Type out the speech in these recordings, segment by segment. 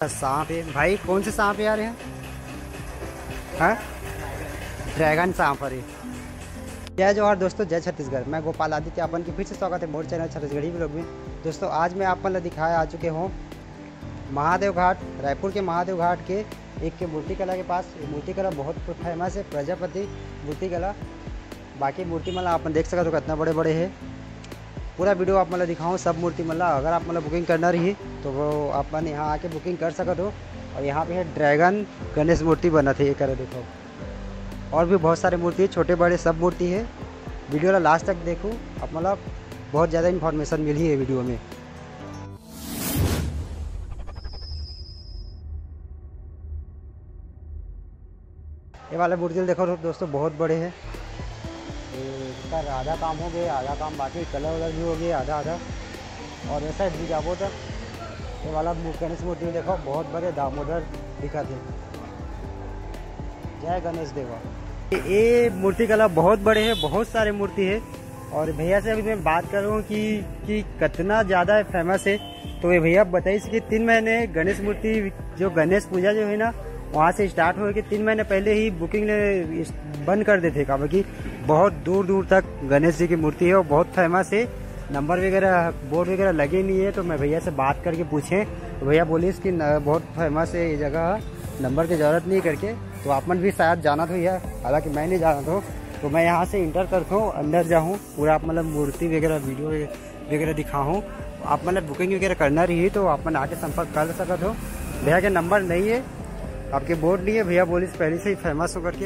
सांप है भाई, कौन से सांप है यार यहाँ? हाँ, ड्रैगन सांप है। जय जोहार दोस्तों, जय छत्तीसगढ़। मैं गोपाल आदित्य अपन के फिर से स्वागत है मोर चैनल छत्तीसगढ़ी ब्लॉग में। दोस्तों आज मैं अपन दिखाया आ चुके हूँ महादेव घाट, रायपुर के महादेव घाट के एक के मूर्ति कला के पास। मूर्ति कला बहुत फेमस है, प्रजापति मूर्ति कला। बाकी मूर्ति मला अपन देख सकते हो कितना बड़े बड़े है। पूरा वीडियो आप मतलब दिखाऊँ सब मूर्ति मला। अगर आप मतलब बुकिंग करना रही तो वो अपन यहाँ आके बुकिंग कर सकते हो। और यहाँ पे है ड्रैगन गणेश मूर्ति बना थे, ये करो देखो। और भी बहुत सारे मूर्ति है, छोटे बड़े सब मूर्ति है। वीडियो ला लास्ट तक देखो, आप मतलब बहुत ज़्यादा इन्फॉर्मेशन मिली है वीडियो में। ये वाला मूर्ति देखो दोस्तों, बहुत बड़े हैं। इसका आधा काम हो गया, आधा काम बाकी, कलर वलर भी हो गया आधा आधा। और ऐसा भी जाबो तक ये वाला गणेश मूर्ति देखो, बहुत बड़े दामोदर दिखा थे। जय गणेश देवा। ये मूर्ति कला बहुत बड़े हैं, बहुत सारे मूर्ति है। और भैया से अभी मैं बात कर रहा हूँ कि कितना ज़्यादा फेमस है। तो ये भैया बताइए कि 3 महीने गणेश मूर्ति जो गणेश पूजा जो है ना, वहाँ से स्टार्ट हो के 3 महीने पहले ही बुकिंग बंद कर देते। कहा कि बहुत दूर दूर तक गणेश जी की मूर्ति है और बहुत फेमस है। नंबर वगैरह बोर्ड वगैरह लगे नहीं है। तो मैं भैया से बात करके पूछें तो भैया बोले इसकी बहुत फेमस है ये जगह, नंबर की ज़रूरत नहीं करके। तो आपन भी शायद जाना था भैया, हालांकि मैं नहीं जाना था। तो मैं यहाँ से इंटर करता हूँ, अंदर जाऊँ, पूरा आप मतलब मूर्ति वगैरह वीडियो वगैरह दिखाऊँ। आप मतलब बुकिंग वगैरह करना रही तो अपन आके संपर्क कर सकते हो। भैया के नंबर नहीं है, आपके बोर्ड नहीं है। भैया बोली पहले से ही फेमस हो करके।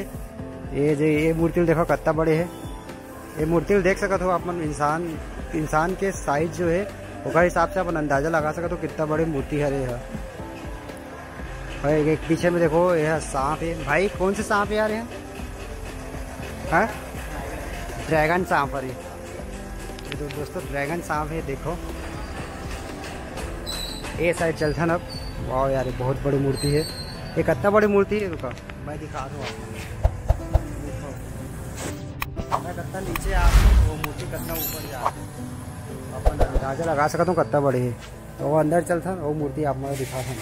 ये मूर्ति देखो कितना बड़े है। ये मूर्ति देख सकते हो आप, इंसान के साइज जो है उसका हिसाब से अपन अंदाजा लगा सकते हो कितना बड़े मूर्ति है। भाई एक पीछे में देखो, यह सांप है भाई, कौन से सांप है यार यहाँ? हाँ, ड्रैगन सांप है। तो दोस्तों ड्रैगन सांप है, देखो ये साइड चलता ना। वाह यार, बहुत बड़ी मूर्ति है। ये कितना बड़ी मूर्ति है, रुका मैं दिखा दूँ आपको। मैं कितना नीचे आ वो मूर्ति कितना ऊपर जा, अपन अंदाजा लगा सकता हूँ कितना बड़े है। तो वो अंदर चलता वो मूर्ति आप मुझे दिखा था।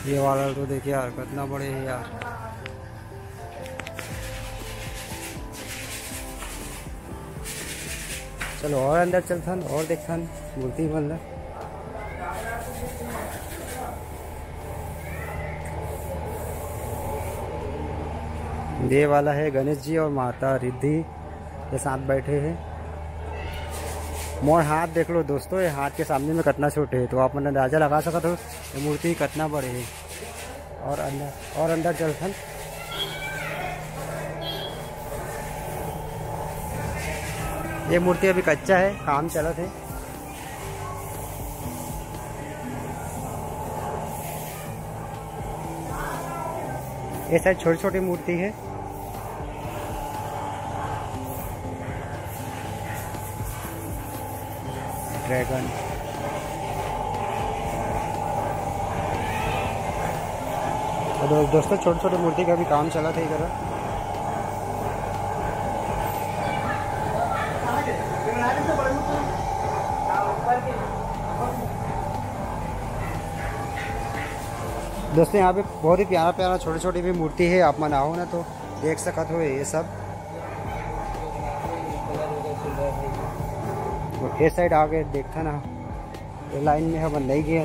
ये वाला तो देखिए यार कितना बड़े है यार। चलो और अंदर चलता और देखता मूर्ति मतलब। ये वाला है गणेश जी और माता रिद्धि के साथ बैठे हैं। मोर हाथ देख लो दोस्तों, ये हाथ के सामने में कितना छोटे है। तो आप मतलब अंदाजा लगा सकते हो ये मूर्ति कितना बड़े है। और अंदर चलथन। ये मूर्ति अभी कच्चा है, काम चलत है। ये शायद छोटी छोटी मूर्ति है। ड्रैगन तो दोस्तों छोटे छोटे मूर्ति का भी काम चला था इधर। दोस्तों यहाँ पे बहुत ही प्यारा प्यारा छोटी छोटी भी मूर्ति है। आप मन आओ ना तो देख सकते हो ये सब। ये साइड आगे देखता ना, ये लाइन में हम नहीं गए।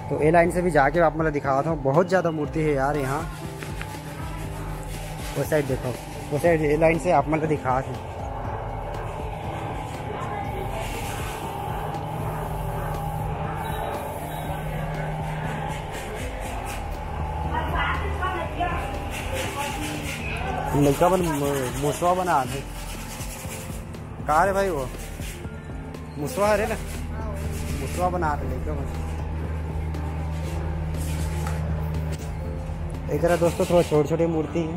तो ये लाइन से भी जाके आप मतलब दिखा था, बहुत ज़्यादा मूर्ति है यार यहाँ। वो साइड देखो, वो साइड ये लाइन से आप मतलब दिखा थे। लड़का बन मुसवा बना थे। कहाँ है भाई वो मुसवा है ना, मुसवा बना रहे लड़का बन। एक तरह दोस्तों थोड़ा छोटे छोटे मूर्ति है।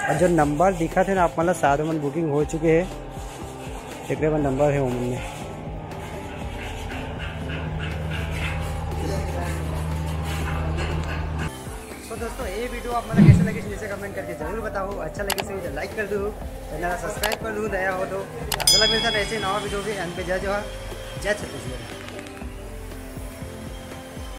और जो नंबर दिखा थे ना आप मतलब सारे मन बुकिंग हो चुके हैं। तकरीबन नंबर है उमन में। दोस्तों ये वीडियो आप मतलब कैसे लगे नीचे कमेंट करके जरूर बताओ। अच्छा लगे तो मुझे लाइक कर दो, चैनल सब्सक्राइब कर दो, नया हो तो। चलो मिलता है ऐसे नवा वीडियो भी। एंड पे जय जवाहर, जय छत्तीसगढ़।